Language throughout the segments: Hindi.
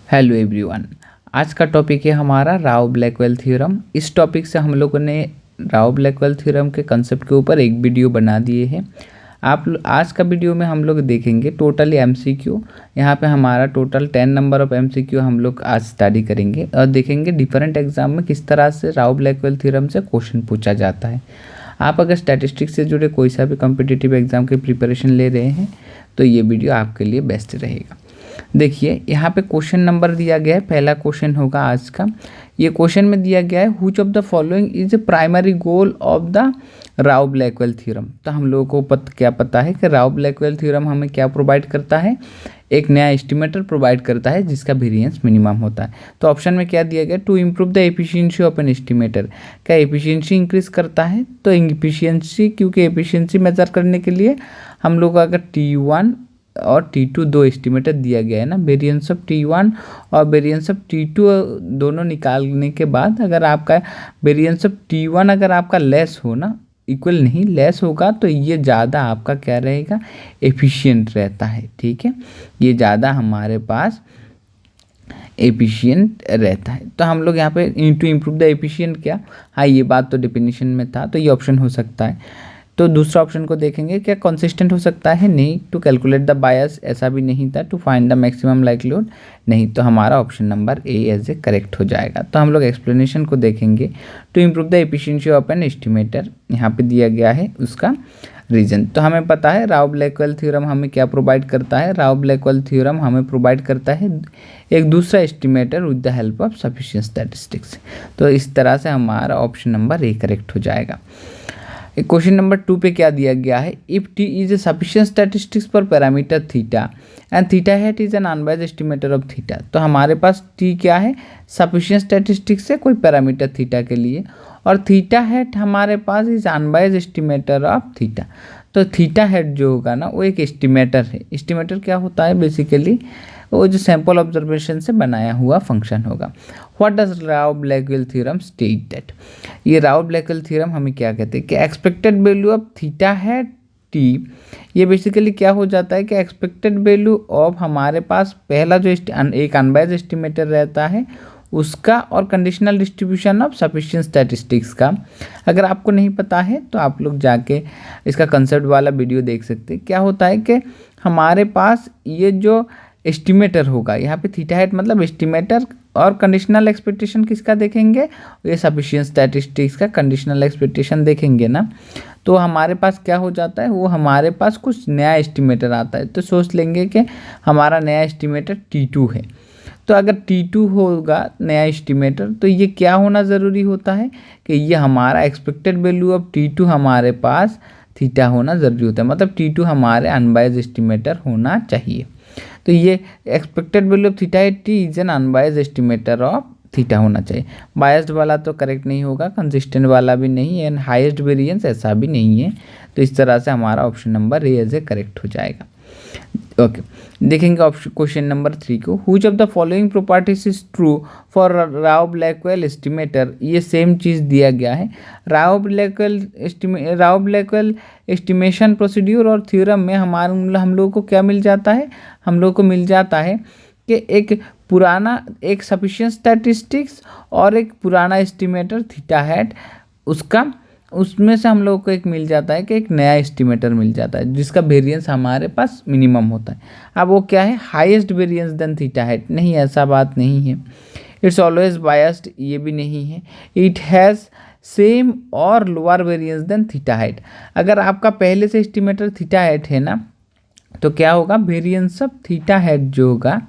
Hello everyone. आज का टॉपिक है हमारा राव ब्लैकवेल थ्योरम। इस टॉपिक से हम लोगों ने राव ब्लैकवेल थ्योरम के कंसेप्ट के ऊपर एक वीडियो बना दिए हैं। आज का वीडियो में हम लोग देखेंगे टोटली एमसीक्यू। यहाँ पे हमारा टोटल 10 नंबर ऑफ एमसीक्यू हम लोग आज स्टडी करेंगे और देखेंगे डिफरेंट एग्जाम में किस तरह से राव ब्लैकवेल थ्योरम से क्वेश्चन पूछा जाता है। आप अगर स्टैटिस्टिक्स से जुड़े कोई सा भी कॉम्पिटिटिव एग्जाम की प्रिपरेशन ले रहे हैं तो ये वीडियो आपके लिए बेस्ट रहेगा। देखिए यहाँ पे क्वेश्चन नंबर दिया गया है। पहला क्वेश्चन होगा आज का। ये क्वेश्चन में दिया गया है which of the following is a primary goal of the Rao Blackwell theorem. तो हम लोगों को क्या पता है कि राव ब्लैकवेल थ्योरम हमें क्या प्रोवाइड करता है, एक नया एस्टिमेटर प्रोवाइड करता है जिसका वेरिएंस मिनिमम होता है। तो ऑप्शन में क्या दिया गया, to improve the efficiency of an estimator. क्या एफिशिएंसी इंक्रीज करता है? तो एफिशिएंसी, क्योंकि एफिशिएंसी मेजर करने के लिए हम लोग अगर T1 और T2 दो एस्टिमेटर दिया गया है ना, वेरिएंस ऑफ T1 और वेरिएंस ऑफ T2 दोनों निकालने के बाद अगर आपका वेरिएंस ऑफ T1 अगर आपका लेस हो ना, इक्वल नहीं लेस होगा, तो ये ज़्यादा आपका क्या रहेगा, एफिशिएंट रहता है। ठीक है, ये ज़्यादा हमारे पास एफिशिएंट रहता है। तो हम लोग यहाँ पे टू इम्प्रूव द एफिशिएंट क्या, हाँ ये बात तो डेफिनेशन में था, तो ये ऑप्शन हो सकता है। तो दूसरा ऑप्शन को देखेंगे, क्या कंसिस्टेंट हो सकता है? नहीं। टू कैलकुलेट द बायस, ऐसा भी नहीं था। To find the maximum likelihood, नहीं। तो हमारा option number A as a correct हो जाएगा। तो हम लोग एक्सप्लेनेशन को देखेंगे। To improve the efficiency of an estimator, यहाँ पे दिया गया है उसका रीजन। तो हमें पता है राव ब्लैकवेल थ्योरम हमें क्या प्रोवाइड करता है। राव ब्लैकवेल थ्योरम हमें प्रोवाइड करता है एक दूसरा estimator with the help of sufficient statistics. तो इस तरह से हमारा ऑप्शन नंबर ए करेक्ट हो जाएगा। क्वेश्चन नंबर 2 पे क्या दिया गया है, if T is a sufficient statistics for parameter theta and theta hat is an unbiased estimator of theta. तो हमारे पास टी क्या है, सफिशिएंट स्टैटिस्टिक्स है कोई पैरामीटर थीटा के लिए, और थीटा हैट हमारे पास is unbiased estimator of theta. तो थीटा हैट जो होगा ना वो एक एस्टिमेटर है। एस्टिमेटर क्या होता है, बेसिकली वो जो सैंपल ऑब्जर्वेशन से बनाया हुआ फंक्शन होगा। What does Rao Blackwell theorem state that, ये राव ब्लैकवेल थ्योरम हमें क्या कहते हैं कि एक्सपेक्टेड वैल्यू ऑफ थीटा है टी। ये बेसिकली क्या हो जाता है कि एक्सपेक्टेड वैल्यू ऑफ हमारे पास पहला जो एक अनबायस्ड एस्टिमेटर रहता है उसका, और conditional distribution of sufficient statistics का। अगर आपको नहीं पता है तो आप लोग जाके इसका कंसेप्ट वाला वीडियो देख सकते हैं। क्या होता है कि हमारे पास ये जो एस्टिमेटर होगा, यहाँ पे थीटा हैट मतलब एस्टिमेटर, और कंडीशनल एक्सपेक्टेशन किसका देखेंगे, ये सफिशिएंट स्टैटिस्टिक्स का कंडीशनल एक्सपेक्टेशन देखेंगे ना। तो हमारे पास क्या हो जाता है, वो हमारे पास कुछ नया एस्टिमेटर आता है। तो सोच लेंगे कि हमारा नया एस्टिमेटर T2 है। तो अगर T2 होगा नया एस्टिमेटर, तो ये क्या होना ज़रूरी होता है कि ये हमारा एक्सपेक्टेड वैल्यू ऑफ T2 हमारे पास थीटा होना ज़रूरी होता है, मतलब T2 हमारे अनबायस्ड एस्टिमेटर होना चाहिए। तो ये expected value of theta T is an unbiased estimator of theta होना चाहिए। बायस्ड वाला तो करेक्ट नहीं होगा, कंसिस्टेंट वाला भी नहीं, एंड हाईएस्ट वेरिएंस ऐसा भी नहीं है। तो इस तरह से हमारा option number A as a correct हो जाएगा। ओके, देखेंगे ऑप्शन क्वेश्चन नंबर 3 को। Which of the following properties is true for Rao Blackwell estimator. ये सेम चीज़ दिया गया है। राव ब्लैकवेल एस्टिमेशन प्रोसीड्यूर और थ्योरम में हम लोगों को क्या मिल जाता है, हम लोगों को मिल जाता है कि एक सफिशिएंट स्टैटिस्टिक्स और एक पुराना एस्टिमेटर थीटा हैट, उसमें से हम लोगों को एक मिल जाता है कि एक नया एस्टिमेटर मिल जाता है जिसका वेरिएंस हमारे पास मिनिमम होता है। अब वो क्या है, highest variance than theta hat, नहीं ऐसा बात नहीं है। इट्स ऑलवेज बायस्ड, ये भी नहीं है। It has same or lower variance than theta hat. अगर आपका पहले से एस्टिमेटर थीटा हैट है ना, तो क्या होगा, वेरिएंस ऑफ थीटा हैट जो होगा,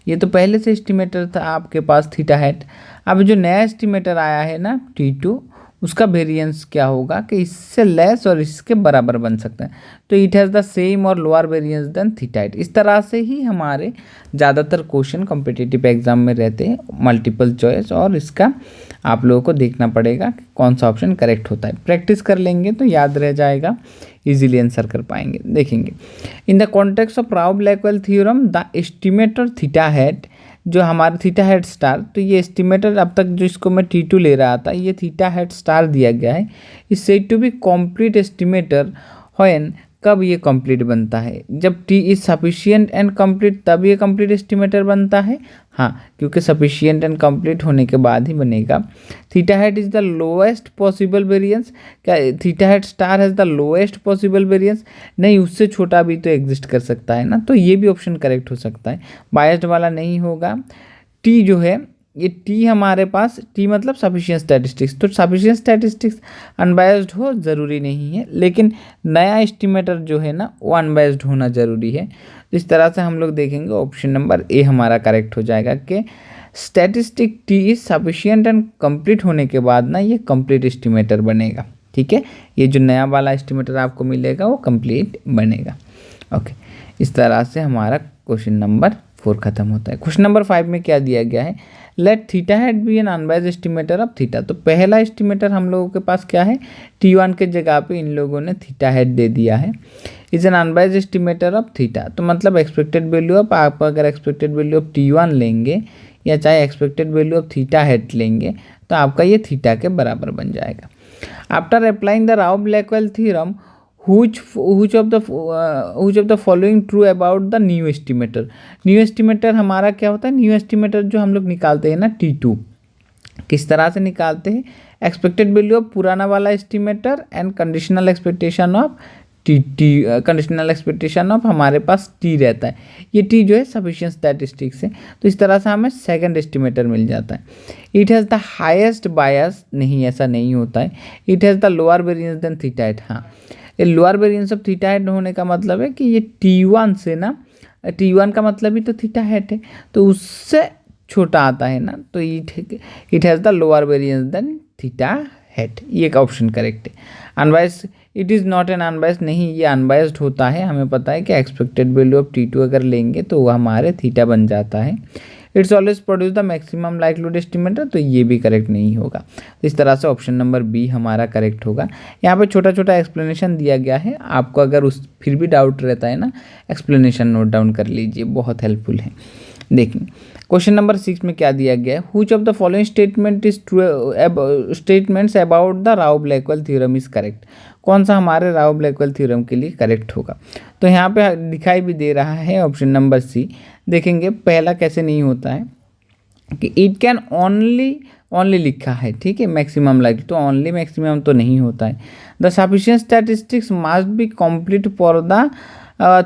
ये तो पहले से एस्टिमेटर था आपके पास थीटा हैट। अब जो नया एस्टिमेटर आया है ना T2, उसका वेरिएंस क्या होगा कि इससे लेस और इसके बराबर बन सकता है। तो it has the same or lower variance than theta hat. इस तरह से ही हमारे ज़्यादातर क्वेश्चन कॉम्पिटिटिव एग्जाम में रहते हैं, मल्टीपल चॉइस, और इसका आप लोगों को देखना पड़ेगा कि कौन सा ऑप्शन करेक्ट होता है। प्रैक्टिस कर लेंगे तो याद रह जाएगा, इजीली आंसर कर पाएंगे। देखेंगे, in the context of Rao Blackwell theorem the estimator theta hat, जो हमारे थीटा हैट स्टार, तो ये एस्टिमेटर अब तक जो इसको मैं T2 ले रहा था, ये थीटा हैट स्टार दिया गया है। Is said to be complete estimator when कब ये कंप्लीट बनता है? जब T is sufficient and complete, तब ये कंप्लीट एस्टिमेटर बनता है। हाँ, क्योंकि सफिशिएंट एंड कंप्लीट होने के बाद ही बनेगा। Theta hat is the lowest possible variance, क्या theta hat star has the lowest possible variance? नहीं, उससे छोटा भी तो एग्जिस्ट कर सकता है ना, तो ये भी ऑप्शन करेक्ट हो सकता है, बायस्ड वाला नहीं होगा। टी जो है ये टी हमारे पास, टी मतलब सफिशिएंट स्टैटिस्टिक्स, तो सफिशिएंट स्टैटिस्टिक्स अनबायस्ड हो ज़रूरी नहीं है, लेकिन नया एस्टिमेटर जो है ना वो अनबायस्ड होना ज़रूरी है। तो इस तरह से हम लोग देखेंगे, ऑप्शन नंबर ए हमारा करेक्ट हो जाएगा कि statistic T is sufficient and complete होने के बाद ना ये कंप्लीट एस्टिमेटर बनेगा। ठीक है, ये जो नया वाला एस्टिमेटर आपको मिलेगा वो कंप्लीट बनेगा। ओके, इस तरह से हमारा क्वेश्चन नंबर 4 खत्म होता है। क्वेश्चन नंबर 5 में क्या दिया गया है? Let theta hat be an unbiased estimator of theta. तो पहला एस्टिमेटर हम लोगों के पास क्या है? T1 के जगह पे इन लोगों ने थीटा हेड दे दिया है। Is an unbiased estimator of theta, तो मतलब एक्सपेक्टेड वैल्यू ऑफ, आप अगर एक्सपेक्टेड वैल्यू ऑफ T1 लेंगे या चाहे expected value of theta head लेंगे तो आपका ये थीटा के बराबर बन जाएगा। After applying the Rao Blackwell theorem, which of the following true about the new estimator? New estimator हमारा क्या होता है? न्यू एस्टिमेटर जो हम लोग निकालते हैं ना T2, किस तरह से निकालते हैं? एक्सपेक्टेड वैल्यू ऑफ पुराना वाला estimator and conditional expectation of conditional expectation of हमारे पास टी रहता है। ये टी जो है सफिशिएंट स्टैटिस्टिक्स है, तो इस तरह से हमें सेकंड एस्टिमेटर मिल जाता है। It has the highest bias, नहीं ऐसा नहीं होता है। It has the lower variance than theta hat. हाँ, ये lower variance of theta hat होने का मतलब है कि ये T1 से ना, T1 का मतलब ही तो थीटा हेड है, तो उससे छोटा आता है ना, तो it has the lower variance than theta hat, ये का ऑप्शन करेक्ट है। Unbiased, it is not an unbiased, नहीं ये अनबायस्ड होता है। हमें पता है कि एक्सपेक्टेड वैल्यू ऑफ T2 अगर लेंगे तो वो हमारे थीटा बन जाता है। It's always produce the maximum likelihood estimator, तो ये भी करेक्ट नहीं होगा। इस तरह से ऑप्शन नंबर बी हमारा करेक्ट होगा। यहाँ पे छोटा छोटा एक्सप्लेनेशन दिया गया है, आपको अगर उस फिर भी डाउट रहता है ना, एक्सप्लेनेशन नोट डाउन कर लीजिए, बहुत हेल्पफुल है। देखिए क्वेश्चन नंबर 6 में क्या दिया गया है? Which of the following statement is true, statements about the Rao Blackwell theorem is correct? कौन सा हमारे राव ब्लैकवेल थ्योरम के लिए करेक्ट होगा? तो यहाँ पे दिखाई भी दे रहा है ऑप्शन नंबर सी। देखेंगे पहला कैसे नहीं होता है कि इट कैन ओनली लिखा है, ठीक है, मैक्सिमम लाइक, तो ओनली मैक्सिमम तो नहीं होता है। The sufficient statistics must be complete for the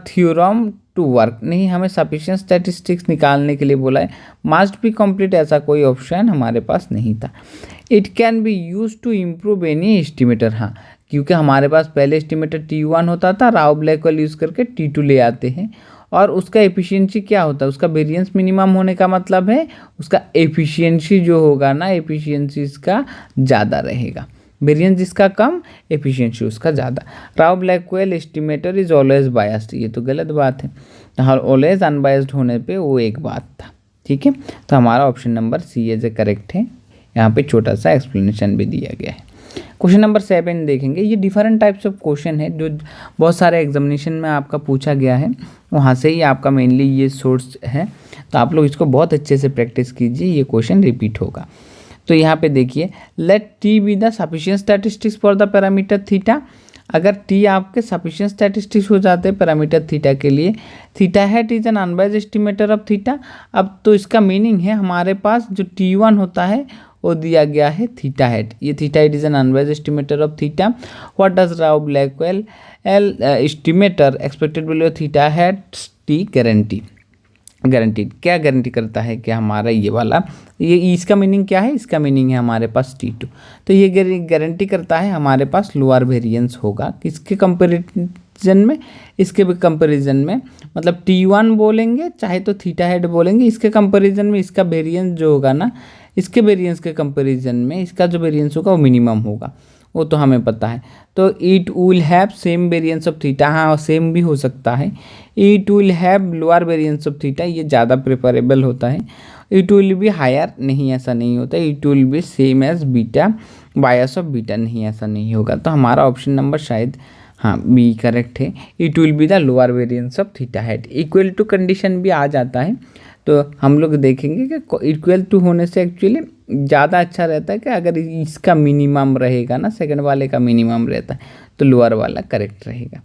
theorem to work, नहीं, हमें सफिशिएंट स्टैटिस्टिक्स निकालने के लिए बोला है। मस्ट बी कंप्लीट ऐसा कोई ऑप्शन हमारे पास नहीं था। It can be use to improve any estimator, हाँ, क्योंकि हमारे पास पहले एस्टिमेटर T1 होता था, राव ब्लैकवेल यूज़ करके T2 ले आते हैं, और उसका एफिशिएंसी क्या होता है? उसका वेरिएंस मिनिमम होने का मतलब है उसका एफिशिएंसी जो होगा ना, एफिशिएंसी इसका ज़्यादा रहेगा। वेरिएंस जिसका कम, एफिशिएंसी उसका ज़्यादा। Rao Blackwell estimator is always biased, ये तो गलत बात है। हर ऑलवेज अनबायस्ड होने पे वो एक बात था, ठीक है। तो हमारा option number C as a correct है। यहाँ पे छोटा सा एक्सप्लेनेशन भी दिया गया है। क्वेश्चन नंबर 7 देखेंगे, ये डिफरेंट टाइप्स ऑफ क्वेश्चन है जो बहुत सारे एग्जामिनेशन में आपका पूछा गया है, वहाँ से ही आपका मेनली ये सोर्स है, तो आप लोग इसको बहुत अच्छे से प्रैक्टिस कीजिए, ये क्वेश्चन रिपीट होगा। तो यहाँ पे देखिए, let T be the sufficient statistics for the parameter theta. अगर टी आपके सफिशिएंट स्टैटिस्टिक्स हो जाते हैं पैरामीटर थीटा के लिए, theta hat is an unbiased estimator of theta. अब तो इसका मीनिंग है हमारे पास जो T1 होता है वो दिया गया है थीटा हेड, ये theta hat is an unbiased estimator of theta. What does Rao Blackwell estimator expected value of theta head T guaranteed, क्या गारंटी करता है कि हमारा ये वाला, ये इसका मीनिंग क्या है? इसका मीनिंग है हमारे पास T2, तो ये गारंटी करता है हमारे पास लोअर वेरिएंस होगा। किसके कंपैरिजन में? इसके भी कंपैरिजन में, मतलब T1 बोलेंगे चाहे तो थीटा हेड बोलेंगे, इसके कंपैरिजन में इसका वेरिएंस जो होगा ना, इसके वेरिएंस के कंपैरिजन में इसका जो वेरिएंस होगा वो मिनिमम होगा, वो तो हमें पता है। तो it will have same variance of theta, हाँ सेम भी हो सकता है। It will have lower variance of theta, ये ज़्यादा प्रेफरेबल होता है। इट विल बी हायर, नहीं ऐसा नहीं होता। It will be same as beta, bias of beta, नहीं ऐसा नहीं होगा। तो हमारा ऑप्शन नंबर शायद हाँ बी करेक्ट है। It will be the lower variance of theta hat. Equal to condition भी आ जाता है, तो हम लोग देखेंगे कि इक्वल टू होने से एक्चुअली ज़्यादा अच्छा रहता है कि अगर इसका मिनिमम रहेगा ना, सेकंड वाले का मिनिमम रहता है, तो लोअर वाला करेक्ट रहेगा।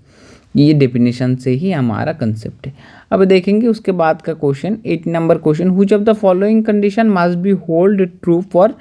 ये डेफिनेशन से ही हमारा कंसेप्ट है। अब देखेंगे उसके बाद का question 8 number question, which of the following condition must be hold true for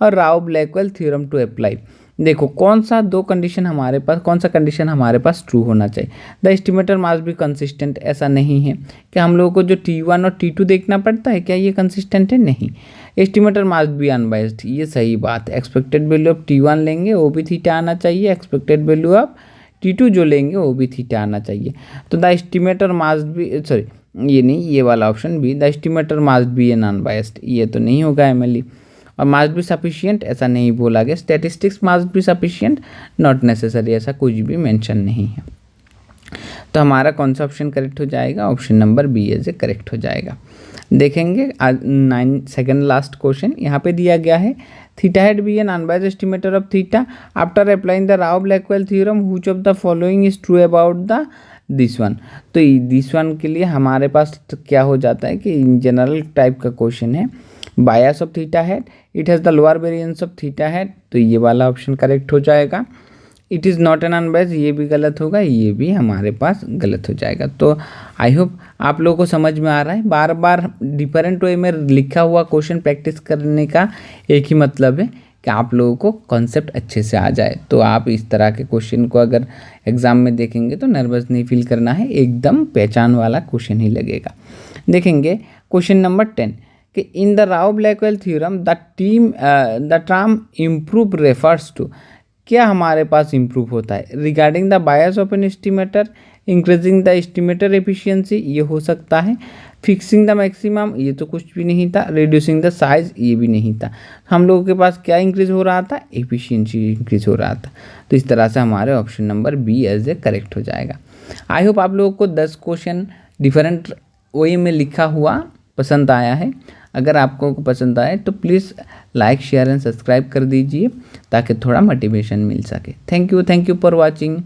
a Rao Blackwell theorem to apply. देखो कौन सा कंडीशन हमारे पास ट्रू होना चाहिए। The estimator must be consistent, ऐसा नहीं है। क्या हम लोगों को जो T1 और T2 देखना पड़ता है, क्या ये कंसिस्टेंट है? नहीं। एस्टिमेटर मस्ट बी अनबायस्ड, ये सही बात है। एक्सपेक्टेड वैल्यू ऑफ T1 लेंगे वो भी थीटा आना चाहिए, एक्सपेक्टेड वैल्यू ऑफ T2 जो लेंगे वो भी थीटा आना चाहिए। तो the estimator must B, sorry ये नहीं, ये वाला ऑप्शन भी, the estimator must B an unbiased, ये तो नहीं होगा MLE। और मस्ट बी सफिशिएंट, ऐसा नहीं बोला गया। Statistics must be sufficient, not necessary, ऐसा कुछ भी मेंशन नहीं है। तो हमारा कौन सा ऑप्शन करेक्ट हो जाएगा? Option number B as a correct हो जाएगा। देखेंगे 9 सेकंड लास्ट क्वेश्चन यहाँ पे दिया गया है, theta hat be an unbiased estimator of theta after applying the Rao Blackwell theorem, which of the following is true about the this one. तो दिस वन के लिए हमारे पास तो क्या हो जाता है कि जनरल टाइप का क्वेश्चन है, बायस of theta head, it has the lower variance of theta head, तो ये वाला ऑप्शन करेक्ट हो जाएगा। It is not an unbiased, ये भी गलत होगा, ये भी हमारे पास गलत हो जाएगा। तो आई होप आप लोगों को समझ में आ रहा है। बार बार डिफरेंट वे में लिखा हुआ क्वेश्चन प्रैक्टिस करने का एक ही मतलब है कि आप लोगों को कॉन्सेप्ट अच्छे से आ जाए। तो आप इस तरह के क्वेश्चन को अगर एग्ज़ाम में देखेंगे तो नर्वस नहीं फील करना है, एकदम पहचान वाला क्वेश्चन ही लगेगा। देखेंगे क्वेश्चन नंबर 10 कि in the Rao Blackwell theorem the term improve refers to, क्या हमारे पास इम्प्रूव होता है? Regarding the bias of an estimator, increasing the estimator efficiency, ये हो सकता है। फिक्सिंग द मैक्सिमम, ये तो कुछ भी नहीं था। रिड्यूसिंग द साइज, ये भी नहीं था। हम लोगों के पास क्या इंक्रीज हो रहा था? एफिशिएंसी इंक्रीज हो रहा था। तो इस तरह से हमारे option number B as a correct हो जाएगा। आई होप आप लोगों को 10 क्वेश्चन डिफरेंट वे में लिखा हुआ पसंद आया है। अगर आपको पसंद आए तो please like share and subscribe कर दीजिए ताकि थोड़ा मोटिवेशन मिल सके। Thank you for watching.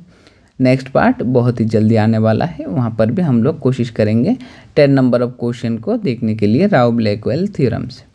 Next part बहुत ही जल्दी आने वाला है, वहाँ पर भी हम लोग कोशिश करेंगे 10 नंबर ऑफ क्वेश्चन को देखने के लिए राव ब्लैकवेल थ्योरम से।